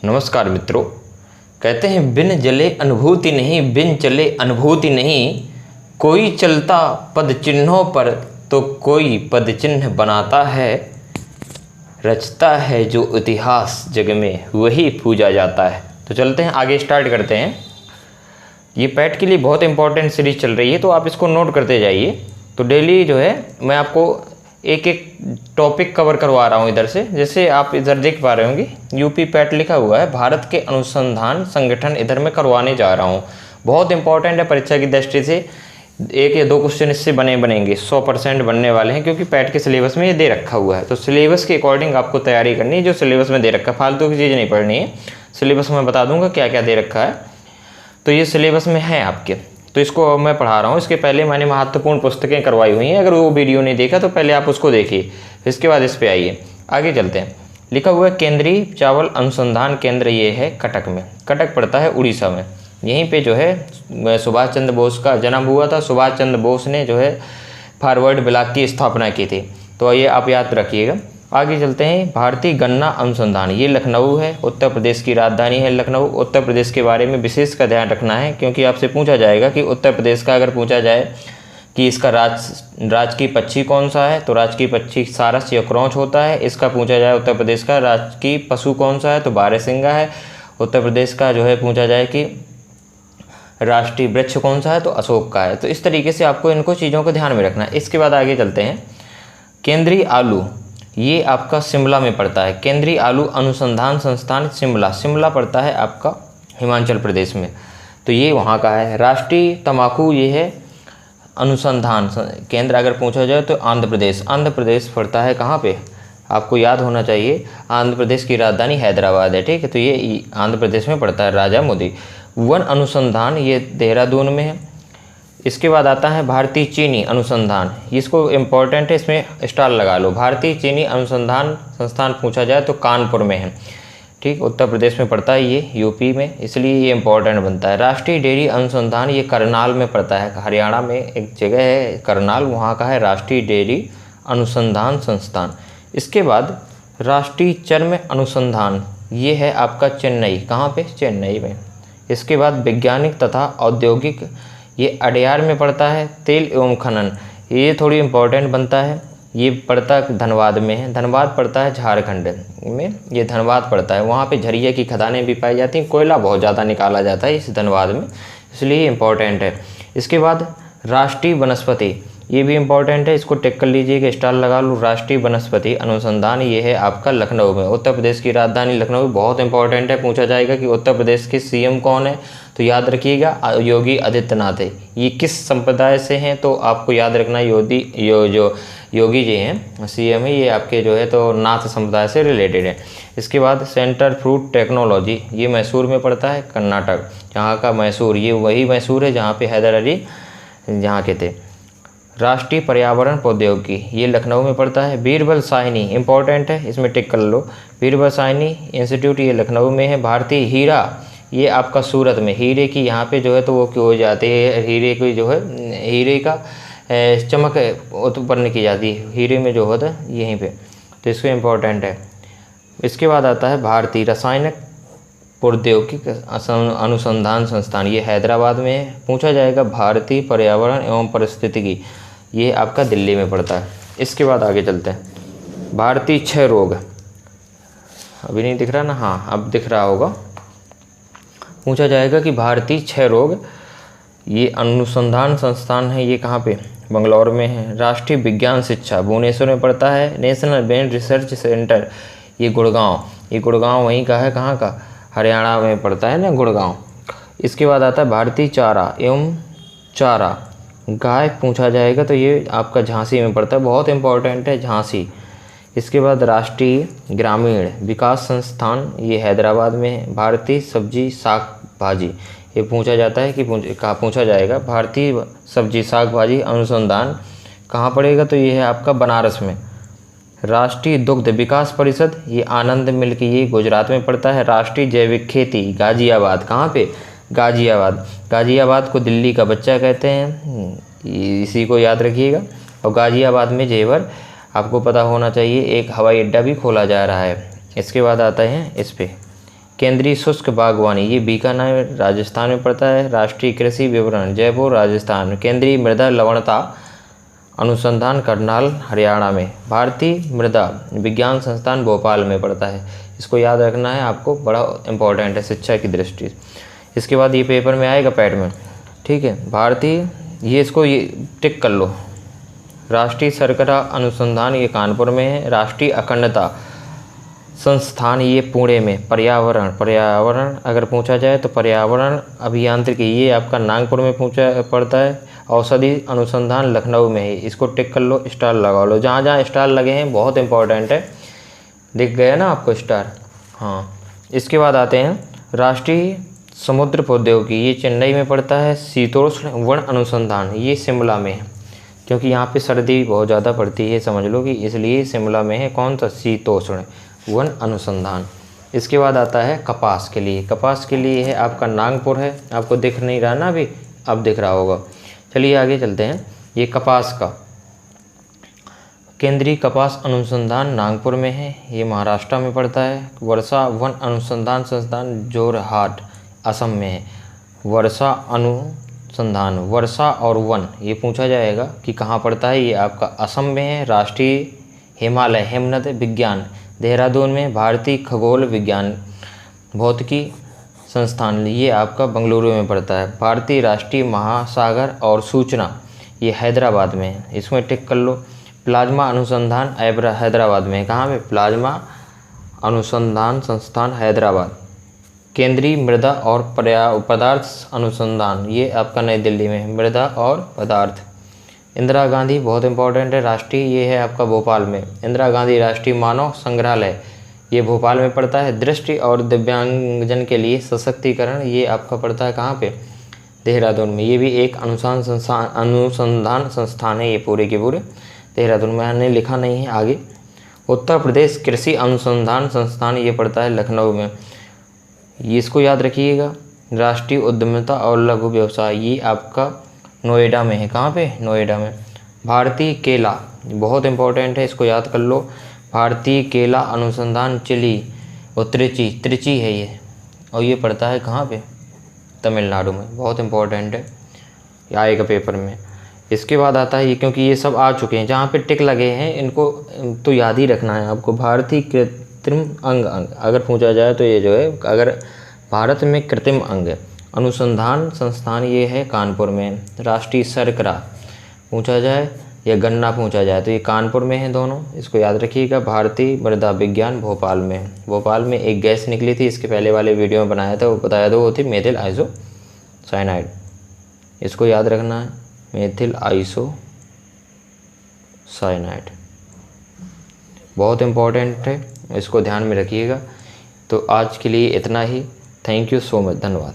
नमस्कार मित्रों। कहते हैं बिन जले अनुभूति नहीं, बिन चले अनुभूति नहीं। कोई चलता पद चिन्हों पर तो कोई पद चिन्ह बनाता है। रचता है जो इतिहास जग में वही पूजा जाता है। तो चलते हैं आगे, स्टार्ट करते हैं। ये पैट के लिए बहुत इंपॉर्टेंट सीरीज चल रही है, तो आप इसको नोट करते जाइए। तो डेली जो है मैं आपको एक एक टॉपिक कवर करवा रहा हूँ इधर से। जैसे आप इधर देख पा रहे होंगे यूपी पैट लिखा हुआ है, भारत के अनुसंधान संगठन, इधर मैं करवाने जा रहा हूँ। बहुत इंपॉर्टेंट है परीक्षा की दृष्टि से। एक या दो क्वेश्चन इससे बनेंगे, 100% बनने वाले हैं, क्योंकि पैट के सिलेबस में ये दे रखा हुआ है। तो सिलेबस के अकॉर्डिंग आपको तैयारी करनी है, जो सिलेबस में दे रखा है। फालतू की चीज़ नहीं पढ़नी है। सिलेबस में बता दूंगा क्या क्या दे रखा है, तो ये सिलेबस में है आपके। तो इसको मैं पढ़ा रहा हूँ। इसके पहले मैंने महत्वपूर्ण पुस्तकें करवाई हुई हैं, अगर वो वीडियो नहीं देखा तो पहले आप उसको देखिए, इसके बाद इस पे आइए। आगे चलते हैं। लिखा हुआ है केंद्रीय चावल अनुसंधान केंद्र, ये है कटक में। कटक पड़ता है उड़ीसा में। यहीं पे जो है सुभाष चंद्र बोस का जन्म हुआ था। सुभाष चंद्र बोस ने जो है फॉरवर्ड ब्लॉक की स्थापना की थी, तो ये आप याद रखिएगा। आगे चलते हैं। भारतीय गन्ना अनुसंधान, ये लखनऊ है, उत्तर प्रदेश की राजधानी है लखनऊ। उत्तर प्रदेश के बारे में विशेष का ध्यान रखना है, क्योंकि आपसे पूछा जाएगा कि उत्तर प्रदेश का अगर पूछा जाए कि इसका राजकीय पक्षी कौन सा है, तो राजकीय पक्षी सारस या क्रौंच होता है। इसका पूछा जाए उत्तर प्रदेश का राजकीय पशु कौन सा है, तो बारहसिंगा है। उत्तर प्रदेश का जो है पूछा जाए कि राष्ट्रीय वृक्ष कौन सा है, तो अशोक का है। तो इस तरीके से आपको इनको चीज़ों को ध्यान में रखना है। इसके बाद आगे चलते हैं। केंद्रीय आलू, ये आपका शिमला में पड़ता है। केंद्रीय आलू अनुसंधान संस्थान शिमला, शिमला पड़ता है आपका हिमाचल प्रदेश में, तो ये वहाँ का है। राष्ट्रीय तंबाकू, ये है अनुसंधान केंद्र, अगर पूछा जाए तो आंध्र प्रदेश। आंध्र प्रदेश पड़ता है कहाँ पे, आपको याद होना चाहिए। आंध्र प्रदेश की राजधानी हैदराबाद है, ठीक है। तो ये आंध्र प्रदेश में पड़ता है, राजा मोदी। वन अनुसंधान, ये देहरादून में है। इसके बाद आता है भारतीय चीनी अनुसंधान, इसको इम्पोर्टेंट है, इसमें स्टार लगा लो। भारतीय चीनी अनुसंधान संस्थान पूछा जाए तो कानपुर में है, ठीक। उत्तर प्रदेश में पड़ता है, ये यूपी में, इसलिए ये इम्पोर्टेंट बनता है। राष्ट्रीय डेयरी अनुसंधान, ये करनाल में पड़ता है, हरियाणा में एक जगह है करनाल, वहाँ का है राष्ट्रीय डेयरी अनुसंधान संस्थान। इसके बाद राष्ट्रीय चर्म अनुसंधान, ये है आपका चेन्नई, कहाँ पे, चेन्नई में। इसके बाद वैज्ञानिक तथा औद्योगिक, ये अडयार में पड़ता है। तेल एवं खनन, ये थोड़ी इम्पोर्टेंट बनता है, ये पड़ता धनबाद में है। धनबाद पड़ता है झारखंड में, ये धनबाद पड़ता है। वहाँ पे झरिया की खदानें भी पाई जाती हैं, कोयला बहुत ज़्यादा निकाला जाता है इस धनबाद में, इसलिए इम्पोर्टेंट है। इसके बाद राष्ट्रीय वनस्पति, ये भी इम्पोर्टेंट है, इसको टिक कर लीजिएगा, स्टार लगा लो। राष्ट्रीय वनस्पति अनुसंधान, ये है आपका लखनऊ में। उत्तर प्रदेश की राजधानी लखनऊ, बहुत इंपॉर्टेंट है। पूछा जाएगा कि उत्तर प्रदेश के सीएम कौन है, तो याद रखिएगा योगी आदित्यनाथ है। ये किस संप्रदाय से हैं, तो आपको याद रखना जो योगी जी हैं सीएम है, ये आपके जो है तो नाथ संप्रदाय से रिलेटेड है। इसके बाद सेंटर फ्रूट टेक्नोलॉजी, ये मैसूर में पड़ता है, कर्नाटक। यहाँ का मैसूर, ये वही मैसूर है जहाँ पे हैदर अली जहाँ के थे। राष्ट्रीय पर्यावरण प्रौद्योगिकी, ये लखनऊ में पड़ता है। बीरबल साहनी इंपॉर्टेंट है, इसमें टिक कर लो। बीरबल साहनी इंस्टीट्यूट, ये लखनऊ में है। भारतीय हीरा, ये आपका सूरत में। हीरे की यहाँ पे जो है तो वो क्यों हो जाती है, हीरे की जो है हीरे का चमक उत्पन्न की जाती है हीरे में जो होता है यहीं पे, तो इसको इम्पोर्टेंट है। इसके बाद आता है भारतीय रासायनिक प्रौद्योगिकी अनुसंधान संस्थान, ये हैदराबाद में है। पूछा जाएगा भारतीय पर्यावरण एवं पारिस्थितिकी, ये आपका दिल्ली में पड़ता है। इसके बाद आगे चलते हैं। भारतीय क्षय रोग, अभी नहीं दिख रहा ना, हाँ अब दिख रहा होगा। पूछा जाएगा कि भारतीय क्षय रोग, ये अनुसंधान संस्थान है, ये कहाँ पे, बंगलौर में है। राष्ट्रीय विज्ञान शिक्षा, भुवनेश्वर में पड़ता है। नेशनल ब्रेन रिसर्च सेंटर, ये गुड़गांव, ये गुड़गांव वहीं का है, कहाँ का, हरियाणा में पड़ता है ना गुड़गांव। इसके बाद आता है भारतीय चारा एवं चारा गाय, पूछा जाएगा तो ये आपका झांसी में पड़ता है, बहुत इंपॉर्टेंट है झांसी। इसके बाद राष्ट्रीय ग्रामीण विकास संस्थान, ये हैदराबाद में है। भारतीय सब्जी साग भाजी, ये पूछा जाता है कि पूछा जाएगा भारतीय सब्जी साग भाजी अनुसंधान कहाँ पड़ेगा, तो ये है आपका बनारस में। राष्ट्रीय दुग्ध विकास परिषद, ये आनंद मिल्क, ये गुजरात में पड़ता है। राष्ट्रीय जैविक खेती गाजियाबाद, कहाँ पे, गाजियाबाद। गाजियाबाद को दिल्ली का बच्चा कहते हैं, इसी को याद रखिएगा। और गाजियाबाद में जेवर, आपको पता होना चाहिए, एक हवाई अड्डा भी खोला जा रहा है। इसके बाद आता है इस पे केंद्रीय शुष्क बागवानी, ये बीकानेर राजस्थान में पड़ता है। राष्ट्रीय कृषि विवरण, जयपुर राजस्थान। केंद्रीय मृदा लवणता अनुसंधान, करनाल हरियाणा में। भारतीय मृदा विज्ञान संस्थान भोपाल में पड़ता है। इसको याद रखना है आपको, बड़ा इंपॉर्टेंट है शिक्षा की दृष्टि से। इसके बाद ये पेपर में आएगा पैट में, ठीक है। भारतीय, ये इसको ये टिक कर लो। राष्ट्रीय शर्करा अनुसंधान, ये कानपुर में है। राष्ट्रीय अखंडता संस्थान, ये पुणे में। पर्यावरण अगर पूछा जाए तो पर्यावरण अभियांत्रिकी, ये आपका नागपुर में पड़ता है। औषधि अनुसंधान लखनऊ में है। इसको टिक कर लो, स्टार लगा लो। जहाँ जहाँ स्टार लगे हैं बहुत इंपॉर्टेंट है, दिख गया ना आपको स्टार। हाँ, इसके बाद आते हैं राष्ट्रीय समुद्र प्रौद्योगिकी, ये चेन्नई में पड़ता है। शीतोष्ण वन अनुसंधान, ये शिमला में है, क्योंकि यहाँ पे सर्दी बहुत ज़्यादा पड़ती है, समझ लो कि इसलिए शिमला में है। कौन सा? शीतोष्ण वन अनुसंधान। इसके बाद आता है कपास के लिए। कपास के लिए है आपका नागपुर है। आपको दिख नहीं रहा ना अभी, अब दिख रहा होगा। चलिए आगे चलते हैं। ये कपास का केंद्रीय कपास अनुसंधान नागपुर में है, ये महाराष्ट्र में पड़ता है। वर्षा वन अनुसंधान संस्थान जोरहाट असम में है। वर्षा अनुसंधान, वर्षा और वन, ये पूछा जाएगा कि कहाँ पड़ता है, ये आपका असम में है। राष्ट्रीय हिमालय हिमनद विज्ञान देहरादून में। भारतीय खगोल विज्ञान भौतिकी संस्थान, ये आपका बेंगलुरु में पड़ता है। भारतीय राष्ट्रीय महासागर और सूचना, ये हैदराबाद में है, इसमें टिक कर लो। प्लाज्मा अनुसंधान हैदराबाद में। कहाँ पे? प्लाज्मा अनुसंधान संस्थान हैदराबाद। केंद्रीय मृदा और पदार्थ अनुसंधान, ये आपका नई दिल्ली में है। मृदा और पदार्थ। इंदिरा गांधी, बहुत इंपॉर्टेंट है, राष्ट्रीय, ये है आपका भोपाल में। इंदिरा गांधी राष्ट्रीय मानव संग्रहालय, ये भोपाल में पड़ता है। दृष्टि और दिव्यांगजन के लिए सशक्तिकरण, ये आपका पड़ता है कहाँ पे? देहरादून में। ये भी एक अनुसंधान संस्थान है, ये पूरे के पूरे देहरादून में। मैंने लिखा नहीं है आगे। उत्तर प्रदेश कृषि अनुसंधान संस्थान, ये पड़ता है लखनऊ में, ये इसको याद रखिएगा। राष्ट्रीय उद्यमिता और लघु व्यवसाय, ये आपका नोएडा में है। कहाँ पे? नोएडा में। भारतीय केला, बहुत इंपॉर्टेंट है, इसको याद कर लो। भारतीय केला अनुसंधान चिली और त्रिची है ये, और ये पड़ता है कहाँ पे? तमिलनाडु में। बहुत इंपॉर्टेंट है, ये आएगा पेपर में। इसके बाद आता है ये, क्योंकि ये सब आ चुके हैं, जहाँ पे टिक लगे हैं इनको तो याद ही रखना है आपको। भारतीय कृत्रिम अंग अगर पूछा जाए तो ये जो है, अगर भारत में कृत्रिम अंग अनुसंधान संस्थान, ये है कानपुर में। राष्ट्रीय शर्करा पूछा जाए या गन्ना पूछा जाए तो ये कानपुर में है दोनों, इसको याद रखिएगा। भारतीय मृदा विज्ञान भोपाल में। भोपाल में एक गैस निकली थी, इसके पहले वाले वीडियो में बनाया था, वो बताया था, वो थी मेथिल आइसोसाइनाइड, इसको याद रखना है। मेथिल आइसोसाइनाइड बहुत इंपॉर्टेंट है, इसको ध्यान में रखिएगा। तो आज के लिए इतना ही। थैंक यू सो मच, धन्यवाद।